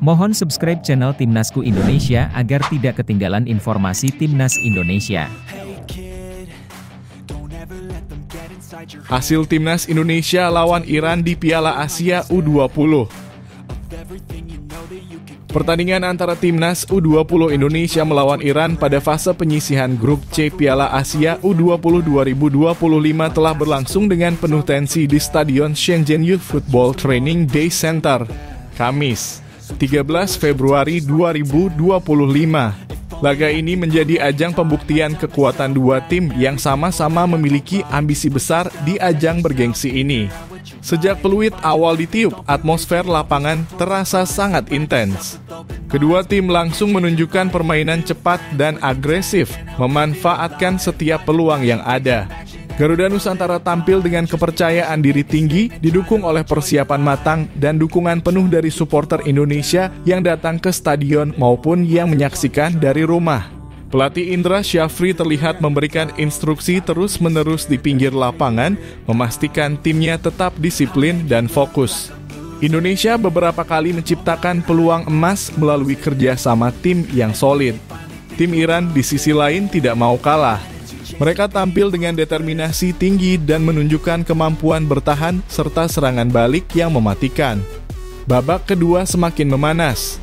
Mohon subscribe channel Timnasku Indonesia agar tidak ketinggalan informasi Timnas Indonesia. Hasil Timnas Indonesia lawan Iran di Piala Asia U20. Pertandingan antara Timnas U20 Indonesia melawan Iran pada fase penyisihan grup C Piala Asia U20 2025 telah berlangsung dengan penuh tensi di Stadion Shenzhen Youth Football Training Day Center, Kamis, 13 Februari 2025. Laga ini menjadi ajang pembuktian kekuatan dua tim yang sama-sama memiliki ambisi besar di ajang bergengsi ini. Sejak peluit awal ditiup, atmosfer lapangan terasa sangat intens. Kedua tim langsung menunjukkan permainan cepat dan agresif, memanfaatkan setiap peluang yang ada. Garuda Nusantara tampil dengan kepercayaan diri tinggi, didukung oleh persiapan matang dan dukungan penuh dari supporter Indonesia yang datang ke stadion maupun yang menyaksikan dari rumah. Pelatih Indra Syafri terlihat memberikan instruksi terus-menerus di pinggir lapangan, memastikan timnya tetap disiplin dan fokus. Indonesia beberapa kali menciptakan peluang emas melalui kerjasama tim yang solid. Tim Iran di sisi lain tidak mau kalah. Mereka tampil dengan determinasi tinggi dan menunjukkan kemampuan bertahan serta serangan balik yang mematikan. Babak kedua semakin memanas.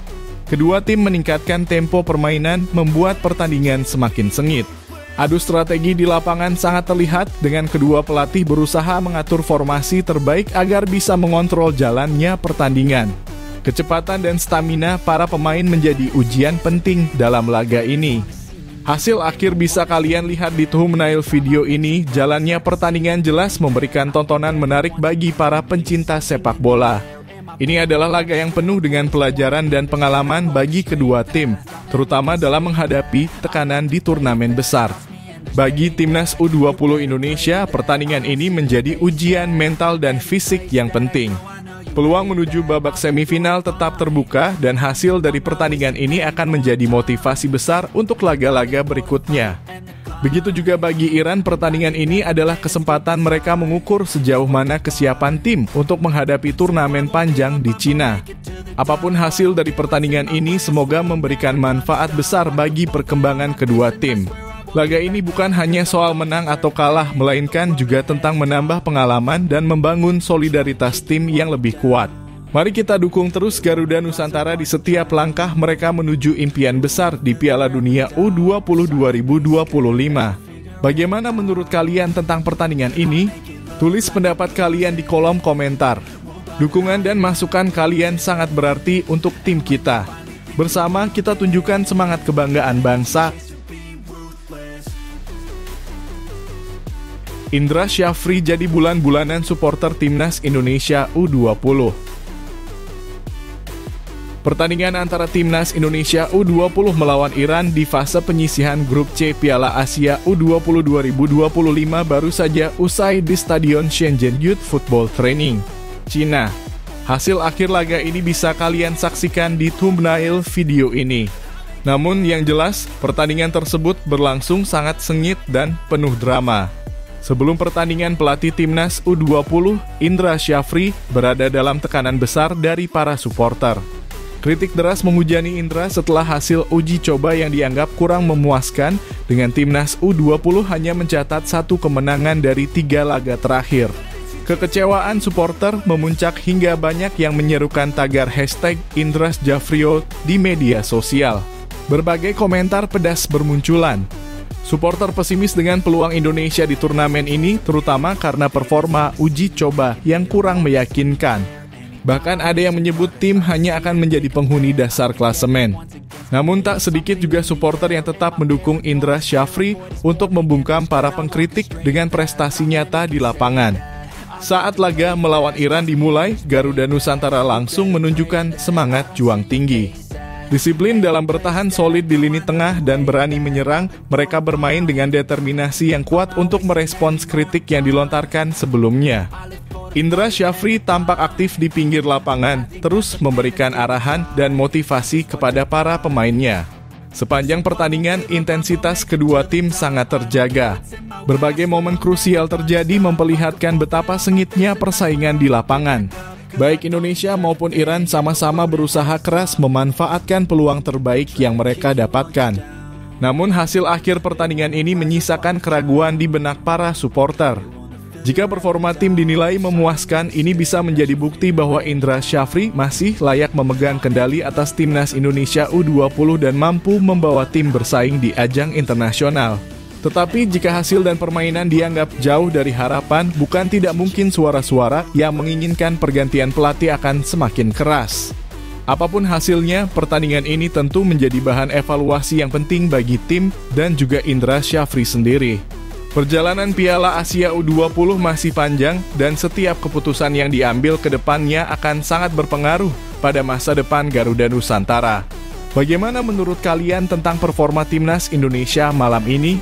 Kedua tim meningkatkan tempo permainan, membuat pertandingan semakin sengit. Adu strategi di lapangan sangat terlihat dengan kedua pelatih berusaha mengatur formasi terbaik agar bisa mengontrol jalannya pertandingan. Kecepatan dan stamina para pemain menjadi ujian penting dalam laga ini. Hasil akhir bisa kalian lihat di thumbnail video ini. Jalannya pertandingan jelas memberikan tontonan menarik bagi para pencinta sepak bola. Ini adalah laga yang penuh dengan pelajaran dan pengalaman bagi kedua tim, terutama dalam menghadapi tekanan di turnamen besar. Bagi Timnas U20 Indonesia, pertandingan ini menjadi ujian mental dan fisik yang penting. Peluang menuju babak semifinal tetap terbuka dan hasil dari pertandingan ini akan menjadi motivasi besar untuk laga-laga berikutnya. Begitu juga bagi Iran, pertandingan ini adalah kesempatan mereka mengukur sejauh mana kesiapan tim untuk menghadapi turnamen panjang di Cina. Apapun hasil dari pertandingan ini, semoga memberikan manfaat besar bagi perkembangan kedua tim. Laga ini bukan hanya soal menang atau kalah, melainkan juga tentang menambah pengalaman dan membangun solidaritas tim yang lebih kuat. Mari kita dukung terus Garuda Nusantara di setiap langkah mereka menuju impian besar di Piala Dunia U20 2025. Bagaimana menurut kalian tentang pertandingan ini? Tulis pendapat kalian di kolom komentar. Dukungan dan masukan kalian sangat berarti untuk tim kita. Bersama kita tunjukkan semangat kebanggaan bangsa. Indra Syafri jadi bulan-bulanan supporter Timnas Indonesia U20. Pertandingan antara Timnas Indonesia U20 melawan Iran di fase penyisihan grup C Piala Asia U20 2025 baru saja usai di Stadion Shenzhen Youth Football Training, Cina. Hasil akhir laga ini bisa kalian saksikan di thumbnail video ini. Namun yang jelas, pertandingan tersebut berlangsung sangat sengit dan penuh drama. Sebelum pertandingan, pelatih Timnas U20, Indra Syafri, berada dalam tekanan besar dari para supporter. Kritik deras menghujani Indra setelah hasil uji coba yang dianggap kurang memuaskan dengan Timnas U20 hanya mencatat 1 kemenangan dari 3 laga terakhir. Kekecewaan supporter memuncak hingga banyak yang menyerukan tagar hashtag Indra Syafrio di media sosial. Berbagai komentar pedas bermunculan. Supporter pesimis dengan peluang Indonesia di turnamen ini, terutama karena performa uji coba yang kurang meyakinkan. Bahkan ada yang menyebut tim hanya akan menjadi penghuni dasar klasemen. Namun tak sedikit juga supporter yang tetap mendukung Indra Syafri untuk membungkam para pengkritik dengan prestasi nyata di lapangan. Saat laga melawan Iran dimulai, Garuda Nusantara langsung menunjukkan semangat juang tinggi. Disiplin dalam bertahan solid di lini tengah dan berani menyerang, mereka bermain dengan determinasi yang kuat untuk merespons kritik yang dilontarkan sebelumnya. Indra Syafri tampak aktif di pinggir lapangan, terus memberikan arahan dan motivasi kepada para pemainnya. Sepanjang pertandingan, intensitas kedua tim sangat terjaga. Berbagai momen krusial terjadi memperlihatkan betapa sengitnya persaingan di lapangan. Baik Indonesia maupun Iran sama-sama berusaha keras memanfaatkan peluang terbaik yang mereka dapatkan. Namun hasil akhir pertandingan ini menyisakan keraguan di benak para supporter. Jika performa tim dinilai memuaskan, ini bisa menjadi bukti bahwa Indra Syafri masih layak memegang kendali atas timnas Indonesia U20 dan mampu membawa tim bersaing di ajang internasional. Tetapi jika hasil dan permainan dianggap jauh dari harapan, bukan tidak mungkin suara-suara yang menginginkan pergantian pelatih akan semakin keras. Apapun hasilnya, pertandingan ini tentu menjadi bahan evaluasi yang penting bagi tim dan juga Indra Syafri sendiri. Perjalanan Piala Asia U20 masih panjang dan setiap keputusan yang diambil ke depannya akan sangat berpengaruh pada masa depan Garuda Nusantara. Bagaimana menurut kalian tentang performa timnas Indonesia malam ini?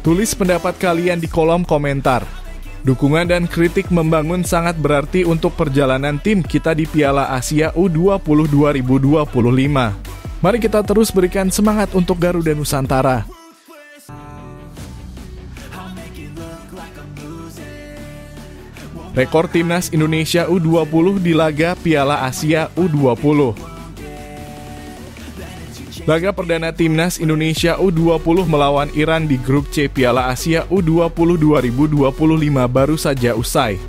Tulis pendapat kalian di kolom komentar. Dukungan dan kritik membangun sangat berarti untuk perjalanan tim kita di Piala Asia U20 2025. Mari kita terus berikan semangat untuk Garuda Nusantara. Rekor timnas Indonesia U20 di laga Piala Asia U20. Laga perdana timnas Indonesia U20 melawan Iran di grup C Piala Asia U20 2025 baru saja usai.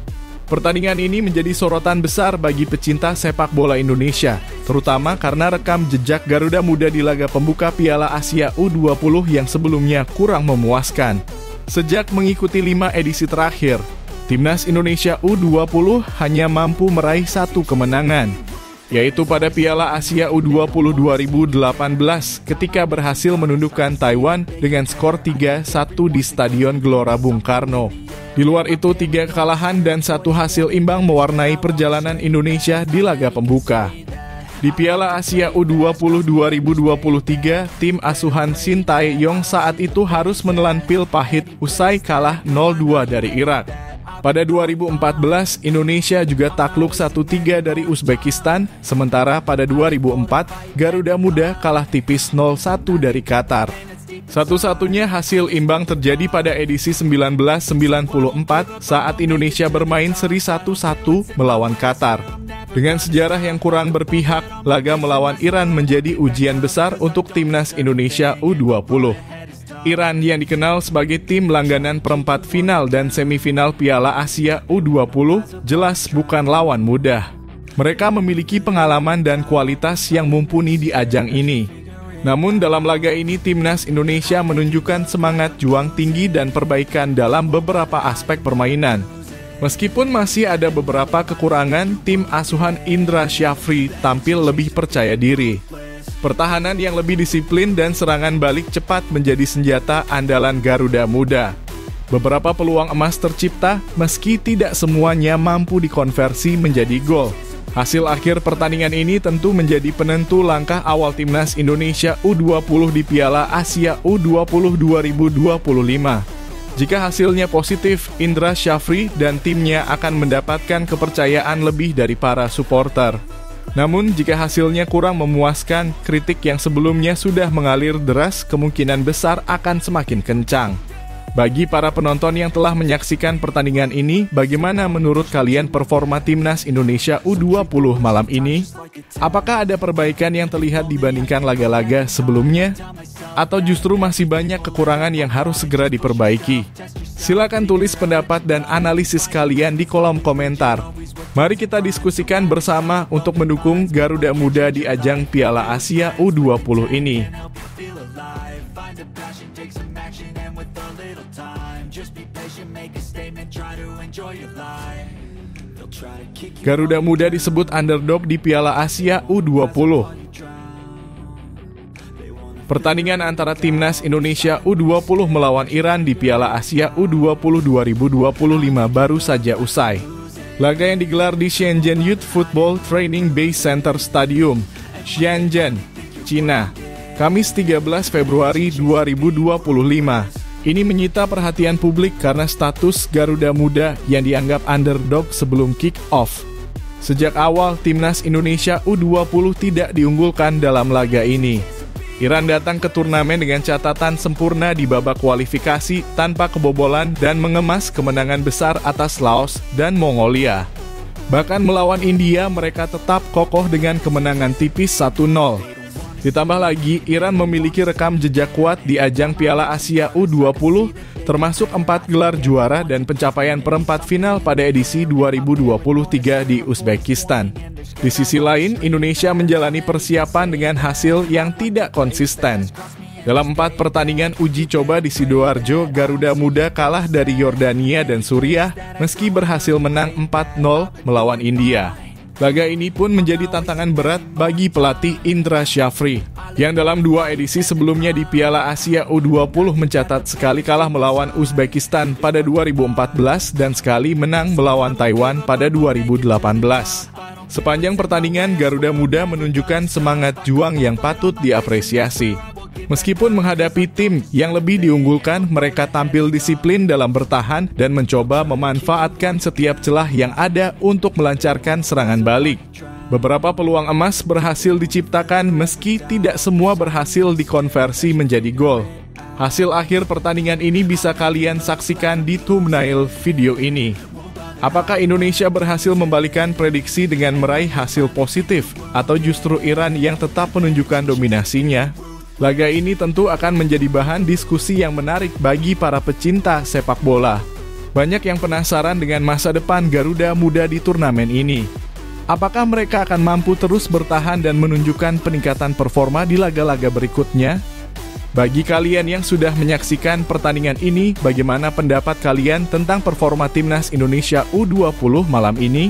Pertandingan ini menjadi sorotan besar bagi pecinta sepak bola Indonesia, terutama karena rekam jejak Garuda Muda di laga pembuka Piala Asia U20 yang sebelumnya kurang memuaskan. Sejak mengikuti 5 edisi terakhir, timnas Indonesia U20 hanya mampu meraih 1 kemenangan, yaitu pada Piala Asia U20 2018 ketika berhasil menundukkan Taiwan dengan skor 3-1 di Stadion Gelora Bung Karno. Di luar itu, 3 kekalahan dan 1 hasil imbang mewarnai perjalanan Indonesia di laga pembuka. Di Piala Asia U20 2023, tim asuhan Shin Tae-yong saat itu harus menelan pil pahit usai kalah 0-2 dari Irak. Pada 2014, Indonesia juga takluk 1-3 dari Uzbekistan, sementara pada 2004, Garuda Muda kalah tipis 0-1 dari Qatar. Satu-satunya hasil imbang terjadi pada edisi 1994 saat Indonesia bermain seri 1-1 melawan Qatar. Dengan sejarah yang kurang berpihak, laga melawan Iran menjadi ujian besar untuk timnas Indonesia U20. Iran yang dikenal sebagai tim langganan perempat final dan semifinal Piala Asia U20 jelas bukan lawan mudah. Mereka memiliki pengalaman dan kualitas yang mumpuni di ajang ini. Namun dalam laga ini timnas Indonesia menunjukkan semangat juang tinggi dan perbaikan dalam beberapa aspek permainan. Meskipun masih ada beberapa kekurangan, tim asuhan Indra Syafri tampil lebih percaya diri. Pertahanan yang lebih disiplin dan serangan balik cepat menjadi senjata andalan Garuda Muda. Beberapa peluang emas tercipta, meski tidak semuanya mampu dikonversi menjadi gol. Hasil akhir pertandingan ini tentu menjadi penentu langkah awal timnas Indonesia U20 di Piala Asia U20 2025. Jika hasilnya positif, Indra Syafri dan timnya akan mendapatkan kepercayaan lebih dari para supporter. Namun, jika hasilnya kurang memuaskan, kritik yang sebelumnya sudah mengalir deras kemungkinan besar akan semakin kencang. Bagi para penonton yang telah menyaksikan pertandingan ini, bagaimana menurut kalian performa timnas Indonesia U20 malam ini? Apakah ada perbaikan yang terlihat dibandingkan laga-laga sebelumnya? Atau justru masih banyak kekurangan yang harus segera diperbaiki? Silakan tulis pendapat dan analisis kalian di kolom komentar. Mari kita diskusikan bersama untuk mendukung Garuda Muda di ajang Piala Asia U20 ini. Garuda Muda disebut underdog di Piala Asia U20. Pertandingan antara timnas Indonesia U20 melawan Iran di Piala Asia U20 2025 baru saja usai. Laga yang digelar di Shenzhen Youth Football Training Base Center Stadium, Shenzhen, China, Kamis 13 Februari 2025. Ini menyita perhatian publik karena status Garuda Muda yang dianggap underdog sebelum kick-off. Sejak awal, timnas Indonesia U20 tidak diunggulkan dalam laga ini. Iran datang ke turnamen dengan catatan sempurna di babak kualifikasi tanpa kebobolan dan mengemas kemenangan besar atas Laos dan Mongolia. Bahkan melawan India, mereka tetap kokoh dengan kemenangan tipis 1-0. Ditambah lagi, Iran memiliki rekam jejak kuat di ajang Piala Asia U20, termasuk 4 gelar juara dan pencapaian perempat final pada edisi 2023 di Uzbekistan. Di sisi lain, Indonesia menjalani persiapan dengan hasil yang tidak konsisten. Dalam 4 pertandingan uji coba di Sidoarjo, Garuda Muda kalah dari Yordania dan Suriah meski berhasil menang 4-0 melawan India. Laga ini pun menjadi tantangan berat bagi pelatih Indra Syafri, yang dalam 2 edisi sebelumnya di Piala Asia U20 mencatat sekali kalah melawan Uzbekistan pada 2014 dan sekali menang melawan Taiwan pada 2018. Sepanjang pertandingan, Garuda Muda menunjukkan semangat juang yang patut diapresiasi. Meskipun menghadapi tim yang lebih diunggulkan, mereka tampil disiplin dalam bertahan dan mencoba memanfaatkan setiap celah yang ada untuk melancarkan serangan balik. Beberapa peluang emas berhasil diciptakan meski tidak semua berhasil dikonversi menjadi gol. Hasil akhir pertandingan ini bisa kalian saksikan di thumbnail video ini. Apakah Indonesia berhasil membalikan prediksi dengan meraih hasil positif, atau justru Iran yang tetap menunjukkan dominasinya? Laga ini tentu akan menjadi bahan diskusi yang menarik bagi para pecinta sepak bola. Banyak yang penasaran dengan masa depan Garuda Muda di turnamen ini. Apakah mereka akan mampu terus bertahan dan menunjukkan peningkatan performa di laga-laga berikutnya? Bagi kalian yang sudah menyaksikan pertandingan ini, bagaimana pendapat kalian tentang performa Timnas Indonesia U20 malam ini?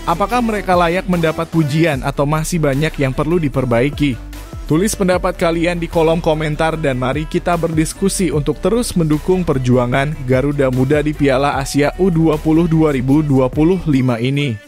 Apakah mereka layak mendapat pujian atau masih banyak yang perlu diperbaiki? Tulis pendapat kalian di kolom komentar dan mari kita berdiskusi untuk terus mendukung perjuangan Garuda Muda di Piala Asia U20 2025 ini.